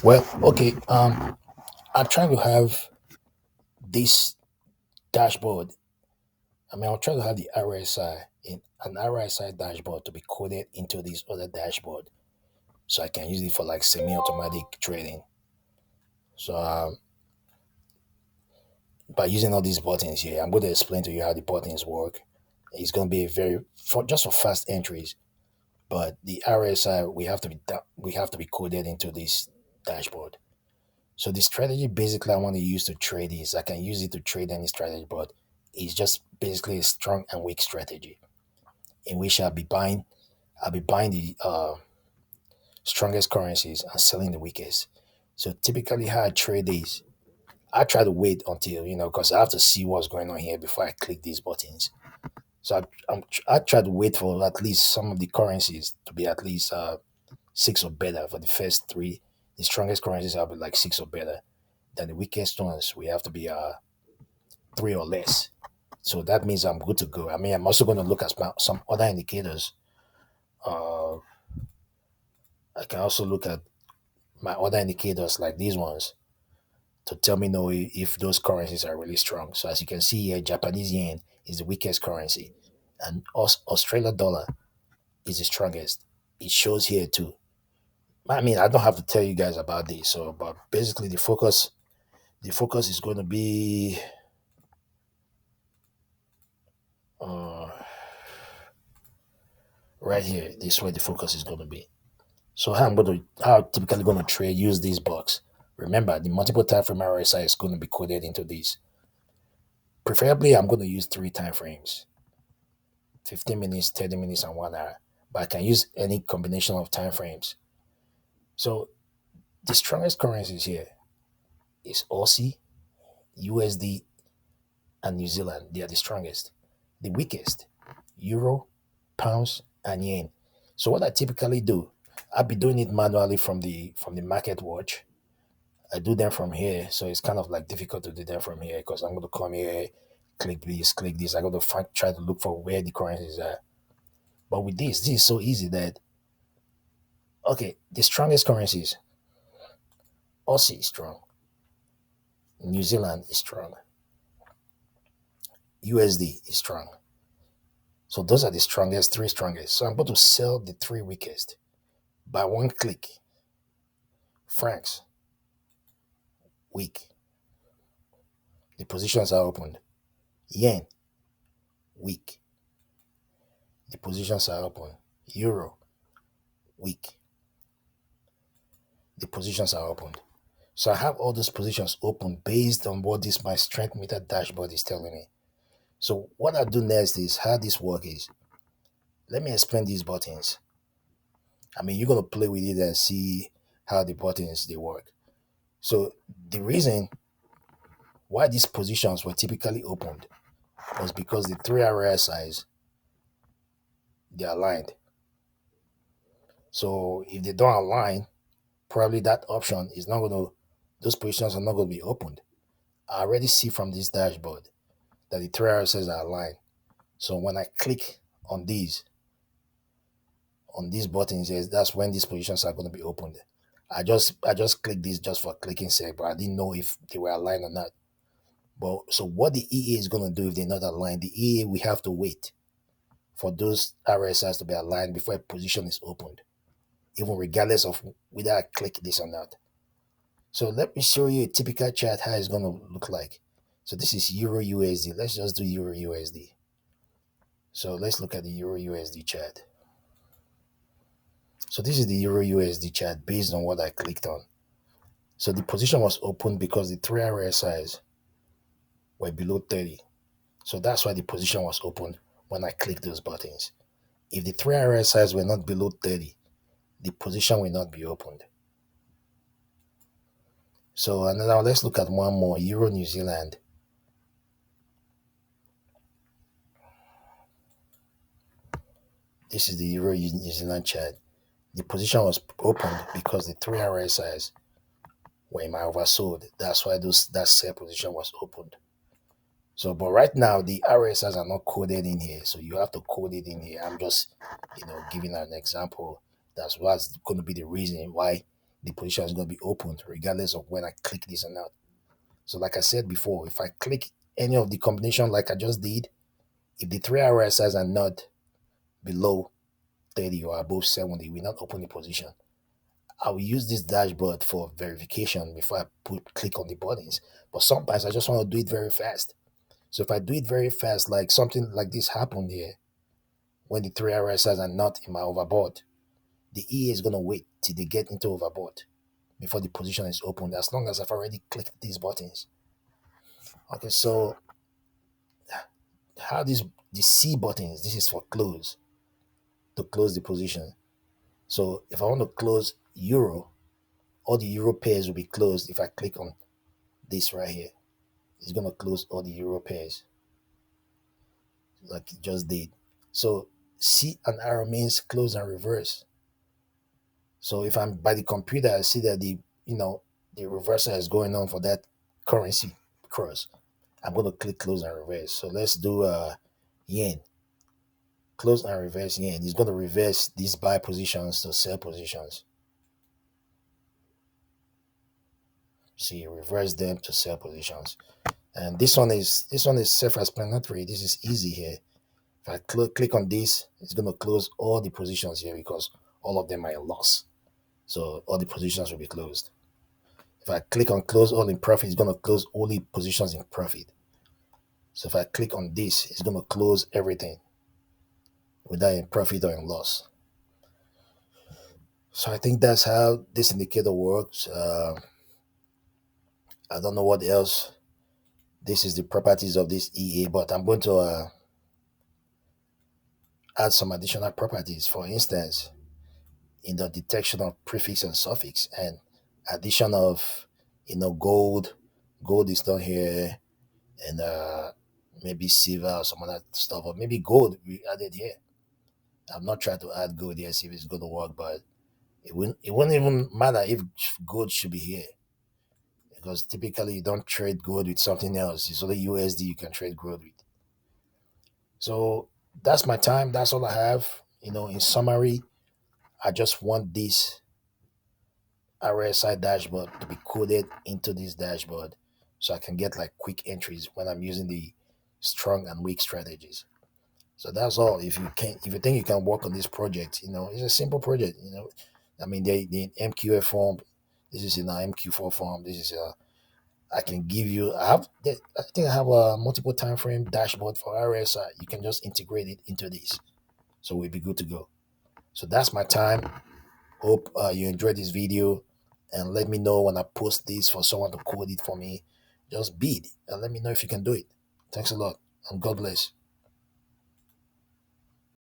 Well, okay. I'm trying to have this dashboard. I'll try to have the RSI in an RSI dashboard to be coded into this other dashboard, so I can use it for like semi-automatic trading. So by using all these buttons here, I'm going to explain to you how the buttons work. It's going to be a very for just for fast entries, but the RSI we have to be coded into this dashboard. So the strategy basically I want to use to trade is I can use it to trade any strategy, but it's just basically a strong and weak strategy in which I'll be buying the strongest currencies and selling the weakest. So typically how I trade is I try to wait until because I have to see what's going on here before I click these buttons. So I try to wait for at least some of the currencies to be at least six or better for the first three. The strongest currencies have be like six or better. Then the weakest ones we have to be three or less. So that means I'm good to go. I'm also going to look at some other indicators. Uh, I can also look at my other indicators like these ones to tell me know if those currencies are really strong. So as you can see here, Japanese yen is the weakest currency, and Australia dollar is the strongest. It shows here too. I don't have to tell you guys about this. So, but basically, the focus is going to be uh, right here. This is where the focus is going to be. So how I'm typically going to trade use this box. Remember, the multiple time frame RSI is going to be coded into this. Preferably, I'm going to use three time frames: 15 minutes, 30 minutes, and 1 hour. But I can use any combination of time frames. So the strongest currencies here is Aussie, USD, and New Zealand. They are the strongest. The weakest, Euro, pounds, and yen. So what I typically do, I'll be doing it manually from the market watch. I do them from here, so it's kind of like difficult to do them from here because I'm going to come here, click this, click this. I got to try to look for where the currencies are. But with this is so easy that okay, the strongest currencies, Aussie is strong, New Zealand is strong, USD is strong. So those are the strongest, three strongest. So I'm going to sell the three weakest by one click. Francs, weak. The positions are opened. Yen, weak. The positions are open. Euro, weak. The positions are opened. So I have all those positions open based on what this my strength meter dashboard is telling me. So what I do next is how this work is. Let me explain these buttons. You're gonna play with it and see how the buttons they work. So the reason why these positions were typically opened was because the three RSIs they're aligned. So if they don't align, probably that option is not gonna those positions are not gonna be opened. I already see from this dashboard that the three RSIs are aligned. So when I click on these buttons, yes, that's when these positions are gonna be opened. I just clicked this just for clicking sake, but I didn't know if they were aligned or not. But so what the EA is gonna do if they're not aligned, the EA we have to wait for those RSIs to be aligned before a position is opened, even regardless of whether I click this or not. So let me show you a typical chart how it's gonna look like. So this is Euro USD. Let's just do Euro USD. So let's look at the Euro USD chart. So this is the Euro USD chart based on what I clicked on. So the position was open because the three RSIs were below 30. So that's why the position was open when I clicked those buttons. If the three RSIs were not below 30, the position will not be opened. So and now let's look at one more Euro New Zealand. This is the Euro New Zealand chart. The position was opened because the three RSIs were in my oversold. That's why that sell position was opened. So, but right now the RSIs are not coded in here, so you have to code it in here. I'm just, giving an example. That's what's going to be the reason why the position is going to be opened regardless of when I click this or not. So like I said before, if I click any of the combination like I just did, if the 3 hour RSIs are not below 30 or above 70, we not open the position. I will use this dashboard for verification before I click on the buttons. But sometimes I just want to do it very fast. So if I do it very fast, like something like this happened here, when the 3 hour RSIs are not in my overbought, the EA is gonna wait till they get into overbought before the position is opened, as long as I've already clicked these buttons. Okay, so how the C buttons, this is for close, to close the position. So if I want to close euro, all the euro pairs will be closed. If I click on this right here, it's gonna close all the euro pairs like it just did. So C and arrow means close and reverse. So if I'm by the computer, I see that the reversal is going on for that currency cross. I'm gonna click close and reverse. So let's do yen. Close and reverse yen. It's gonna reverse these buy positions to sell positions. See, reverse them to sell positions. And this one is self-explanatory. This is easy here. If I click on this, it's gonna close all the positions here because all of them are in loss. So all the positions will be closed. If I click on close all in profit, it's gonna close only positions in profit. So if I click on this, it's gonna close everything, whether in profit or in loss. So I think that's how this indicator works. I don't know what else. This is the properties of this EA, but I'm going to add some additional properties. For instance, in the detection of prefix and suffix and addition of gold. Gold is down here, and maybe silver or some other stuff, or maybe gold we added here. I'm not trying to add gold here, see if it's going to work, but it wouldn't even matter if gold should be here, because typically you don't trade gold with something else. It's only USD you can trade gold with. So that's my time. That's all I have. In summary, I just want this RSI dashboard to be coded into this dashboard so I can get like quick entries when I'm using the strong and weak strategies. So that's all. If you think you can work on this project, it's a simple project. I mean, the MQF form. This is in an MQ4 form. This is I can give you. I think I have a multiple time frame dashboard for RSI. You can just integrate it into this, so we'll be good to go. So that's my time. Hope you enjoyed this video, and let me know when I post this for someone to code it for me. Just bid and let me know if you can do it. Thanks a lot, and God bless.